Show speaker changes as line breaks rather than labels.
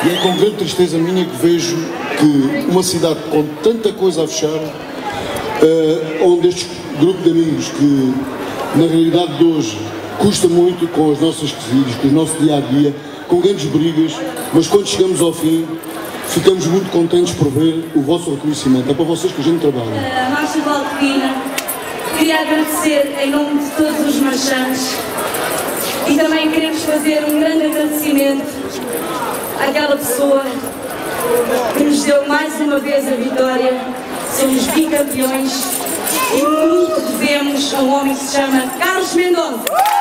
E é com grande tristeza minha que vejo que uma cidade com tanta coisa a fechar, onde este grupo de amigos que na realidade de hoje custa muito com as nossas desídios, com o nosso dia-a-dia, com grandes brigas, mas quando chegamos ao fim, ficamos muito contentes por ver o vosso reconhecimento. É para vocês que a gente trabalha.
A Marcha Valdevina, queria agradecer em nome de todos os marchantes e também queremos fazer um grande agradecimento àquela pessoa que nos deu mais uma vez a vitória. Somos bicampeões e muito devemos a um homem que se chama Carlos Mendonça.